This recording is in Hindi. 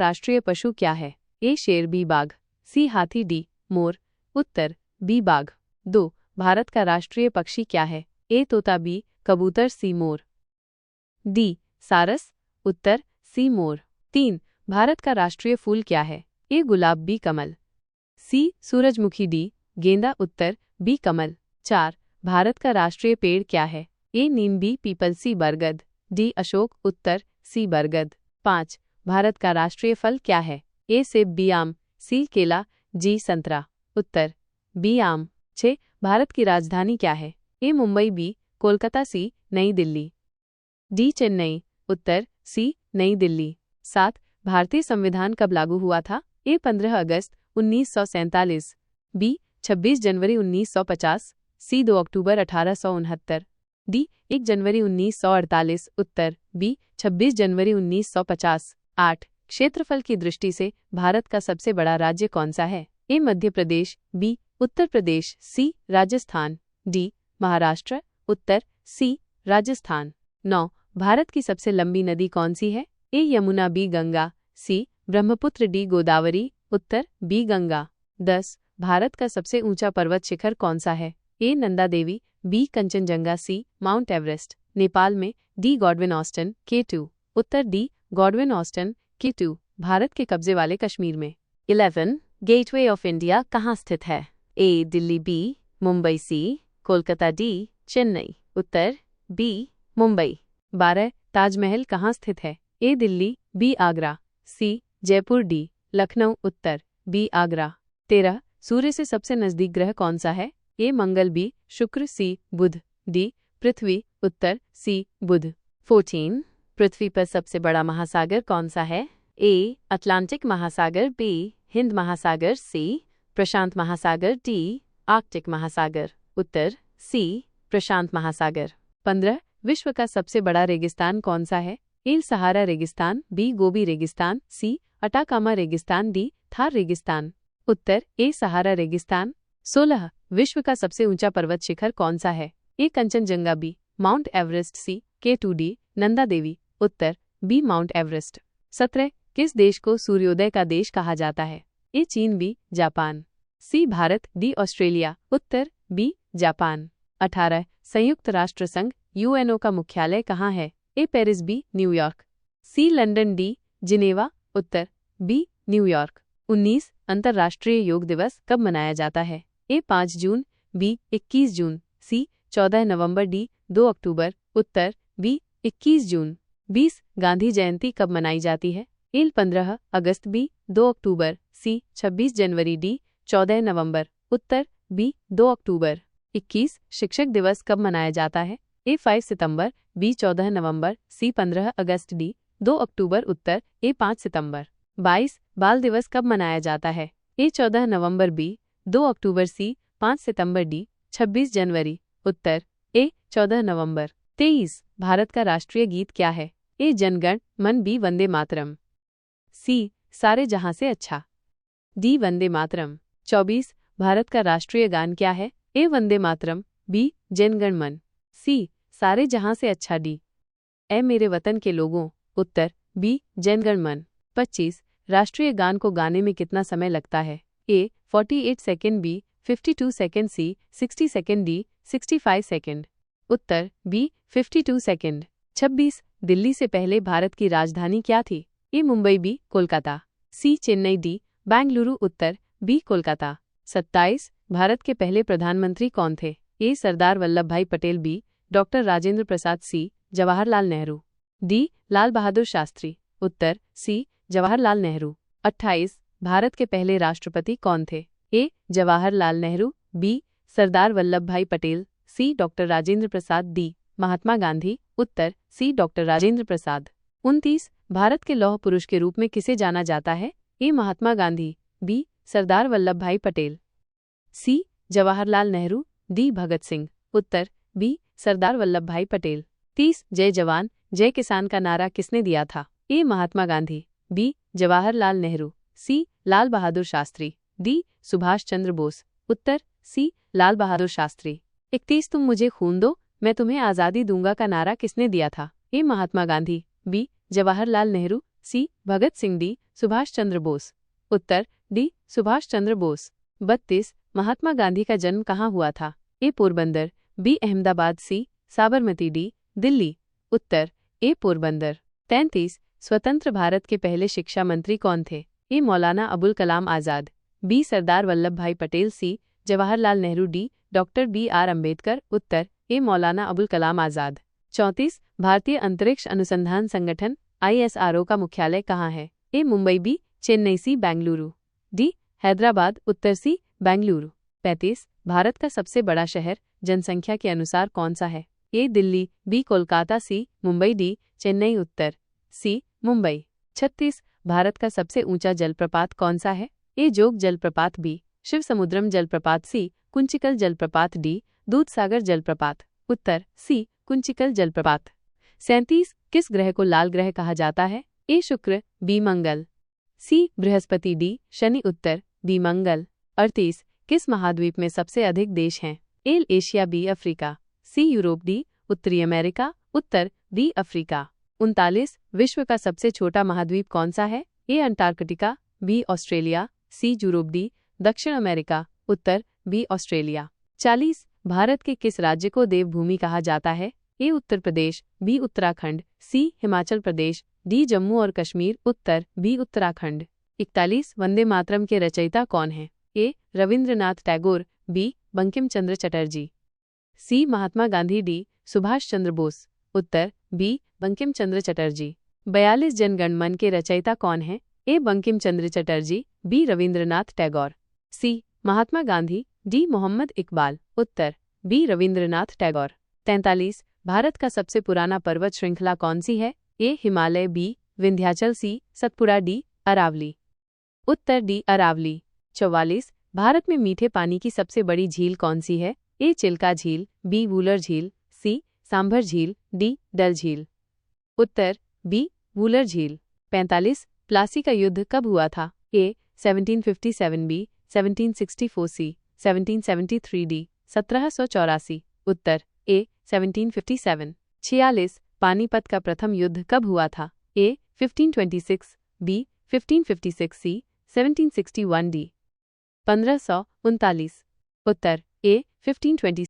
राष्ट्रीय पशु क्या है? ए शेर, बी बाघ, सी हाथी, डी मोर। उत्तर बी बाघ। 2. भारत का राष्ट्रीय पक्षी क्या है? ए तोता, बी कबूतर, सी मोर, डी सारस। उत्तर सी मोर। 3. भारत का राष्ट्रीय फूल क्या है? ए गुलाब, बी कमल, सी सूरजमुखी, डी गेंदा। उत्तर बी कमल। 4. भारत का राष्ट्रीय पेड़ क्या है? ए नीम, बी पीपल, सी बरगद, डी अशोक। उत्तर सी बरगद। 5. भारत का राष्ट्रीय फल क्या है? ए सेब, बी आम, सी केला, जी संतरा। उत्तर बी आम। 6. भारत की राजधानी क्या है? ए मुंबई, बी कोलकाता, सी नई दिल्ली, डी चेन्नई। उत्तर सी नई दिल्ली। 7. भारतीय संविधान कब लागू हुआ था? ए 15 अगस्त 1947, बी 26 जनवरी 1950, सी 2 अक्टूबर 1869, डी 1 जनवरी 1948। उत्तर बी 26 जनवरी 1950। 8. क्षेत्रफल की दृष्टि से भारत का सबसे बड़ा राज्य कौन सा है? A Madhya Pradesh, B Uttar Pradesh, C Rajasthan, D Maharashtra. उत्तर सी राजस्थान। 9. भारत की सबसे लंबी नदी कौन सी है? A Yamuna, B Ganga, C Brahmaputra, D Godavari. उत्तर बी गंगा। 10. भारत का सबसे ऊंचा पर्वत शिखर कौन सा है? A Nanda Devi, B Kanchenjunga, C mount Everest, Nepal में, डी गॉडविन ऑस्टन, K2। उत्तर D Godwin Austen, K2। Bharat के कब्जे वाले कश्मीर में। 11. गेटवे ऑफ इंडिया कहाँ स्थित है? ए दिल्ली, बी मुंबई, सी कोलकाता, डी चेन्नई। उत्तर बी मुंबई। 12. ताजमहल कहाँ स्थित है? ए दिल्ली, बी आगरा, सी जयपुर, डी लखनऊ। उत्तर बी आगरा। 13. सूर्य से सबसे नजदीक ग्रह कौन सा है? ए मंगल, बी शुक्र, सी बुध, डी पृथ्वी। उत्तर सी बुध। 14. पृथ्वी पर सबसे बड़ा महासागर कौन सा है? ए अटलांटिक महासागर, बी हिंद महासागर, सी प्रशांत महासागर, डी आर्कटिक महासागर। उत्तर सी प्रशांत महासागर। 15. विश्व का सबसे बड़ा रेगिस्तान कौन सा है? ए सहारा रेगिस्तान, बी गोबी रेगिस्तान, सी अटाकामा रेगिस्तान, डी थार रेगिस्तान। उत्तर ए सहारा रेगिस्तान। 16. विश्व का सबसे ऊंचा पर्वत शिखर कौन सा है? ए कंचनजंगा, बी माउंट एवरेस्ट, सी K2, डी नंदा देवी। उत्तर बी माउंट एवरेस्ट। 17. किस देश को सूर्योदय का देश कहा जाता है? ए चीन, बी जापान, सी भारत, डी ऑस्ट्रेलिया। उत्तर बी जापान। 18. संयुक्त राष्ट्र संघ UNO का मुख्यालय कहाँ है? ए पेरिस, बी न्यूयॉर्क, सी लंदन, डी जिनेवा। उत्तर बी न्यूयॉर्क। 19. अंतर्राष्ट्रीय योग दिवस कब मनाया जाता है? ए 5 जून, बी 21 जून, सी 14 नवंबर, डी 2 अक्टूबर। उत्तर बी 21 जून। 20. गांधी जयंती कब मनाई जाती है? ए 15 अगस्त, बी 2 अक्टूबर, सी 26 जनवरी, डी 14 नवंबर। उत्तर बी 2 अक्टूबर। 21. शिक्षक दिवस कब मनाया जाता है? ए 5 सितंबर, बी 14 नवंबर, सी 15 अगस्त, डी 2 अक्टूबर। उत्तर ए 5 सितंबर। 22. बाल दिवस कब मनाया जाता है? ए 14 नवंबर, बी 2 अक्टूबर, सी 5 सितंबर, डी 26 जनवरी। उत्तर ए 14 नवंबर। 23. भारत का राष्ट्रीय गीत क्या है? ए जनगण मन, बी वंदे मातरम, सी सारे जहां से अच्छा, डी वंदे मातरम। 24. भारत का राष्ट्रीय गान क्या है? ए वंदे मातरम, बी जनगण मन, सी सारे जहां से अच्छा, डी ए मेरे वतन के लोगों। उत्तर बी जनगण मन। 25. राष्ट्रीय गान को गाने में कितना समय लगता है? ए 48 सेकेंड, बी 52 सेकेंड, सी 60 सेकेंड, डी 65 सेकेंड। उत्तर बी 52 सेकेंड। 26. दिल्ली से पहले भारत की राजधानी क्या थी? ए मुंबई, बी कोलकाता, सी चेन्नई, डी बेंगलुरु। उत्तर बी कोलकाता। 27. भारत के पहले प्रधानमंत्री कौन थे? ए सरदार वल्लभ भाई पटेल, बी डॉक्टर राजेंद्र प्रसाद, सी जवाहरलाल नेहरू, डी लाल बहादुर शास्त्री। उत्तर सी जवाहरलाल नेहरू। 28. भारत के पहले राष्ट्रपति कौन थे? ए जवाहरलाल नेहरू, बी सरदार वल्लभ भाई पटेल, सी डॉक्टर राजेंद्र प्रसाद, डी महात्मा गांधी। उत्तर सी डॉक्टर राजेंद्र प्रसाद। 29. भारत के लौह पुरुष के रूप में किसे जाना जाता है? ए Mahatma Gandhi, B Sardar Vallabh Bhai Patel, C Jawaharlal Nehru, D Bhagat Singh. उत्तर बी सरदार वल्लभ भाई पटेल। 30. जय जवान जय किसान का नारा किसने दिया था? ए महात्मा गांधी, बी जवाहरलाल नेहरू, सी लाल बहादुर शास्त्री, डी सुभाष चंद्र बोस। उत्तर सी लाल बहादुर शास्त्री। 31. तुम मुझे खून दो मैं तुम्हें आज़ादी दूंगा का नारा किसने दिया था? ए महात्मा गांधी, बी जवाहरलाल नेहरू, सी भगत सिंह, डी सुभाष चंद्र बोस। उत्तर डी सुभाष चंद्र बोस। 32 महात्मा गांधी का जन्म कहाँ हुआ था? ए पोरबंदर, बी अहमदाबाद, सी साबरमती, डी दिल्ली। उत्तर ए पोरबंदर। 33 स्वतंत्र भारत के पहले शिक्षा मंत्री कौन थे? A Maulana Abul Kalam Azad, B Sardar Vallabh Bhai Patel, C Jawaharlal Nehru, D doctor B R. Ambedkar. उत्तर ए मौलाना अबुल कलाम आज़ाद। 34 भारतीय अंतरिक्ष अनुसंधान संगठन ISRO का मुख्यालय कहाँ है? ए मुंबई, बी चेन्नई, सी बेंगलुरु, डी हैदराबाद। उत्तर सी बेंगलुरु। 35 भारत का सबसे बड़ा शहर जनसंख्या के अनुसार कौन सा है? ए दिल्ली, बी कोलकाता, सी मुंबई, डी चेन्नई। उत्तर सी मुंबई। 36 भारत का सबसे ऊंचा जलप्रपात कौन सा है? ए जोग जलप्रपात, बी शिव समुद्रम जलप्रपात, सी कुंचिकल जलप्रपात, डी दूधसागर जलप्रपात। उत्तर सी कुंचिकल जलप्रपात। 37 किस ग्रह को लाल ग्रह कहा जाता है? ए शुक्र, बी मंगल, सी बृहस्पति, डी शनि। उत्तर बी मंगल। 38 किस महाद्वीप में सबसे अधिक देश हैं? A Asia, B Africa, C Europe, D उत्तरी अमेरिका। उत्तर बी अफ्रीका। 39 विश्व का सबसे छोटा महाद्वीप कौन सा है? A Antarctica, B Australia, C Europe, D दक्षिण अमेरिका। उत्तर बी ऑस्ट्रेलिया। 40 भारत के किस राज्य को देवभूमि कहा जाता है? A Uttar Pradesh, B Uttarakhand, C Himachal Pradesh, D Jammu और कश्मीर। उत्तर बी उत्तराखंड। 41 वंदे मातरम के रचयिता कौन हैं? ए रविंद्रनाथ टैगोर, बी बंकिम चंद्र चटर्जी, सी महात्मा गांधी, डी सुभाष चंद्र बोस। उत्तर बी बंकिम चंद्र चटर्जी। 42 जनगण मन के रचयिता कौन हैं? ए बंकिम चंद्र चटर्जी, बी रविंद्रनाथ टैगोर, सी महात्मा गांधी, डी मोहम्मद इकबाल। उत्तर बी रविंद्रनाथ टैगोर। 43 भारत का सबसे पुराना पर्वत श्रृंखला कौन सी है? ए हिमालय, बी विंध्याचल, सी सतपुड़ा, डी अरावली। उत्तर डी अरावली। 44 भारत में मीठे पानी की सबसे बड़ी झील कौन सी है? ए चिल्का झील, बी वूलर झील, सी सांभर झील, डी डल झील। उत्तर बी वूलर झील। 45 प्लासी का युद्ध कब हुआ था? ए 1757, बी 1764, सी 1773, डी 1784। उत्तर ए 1757। 46 पानीपत का प्रथम युद्ध कब हुआ था? ए 1526, बी 1556, सी 1761, डी 1539। उत्तर ए 1526।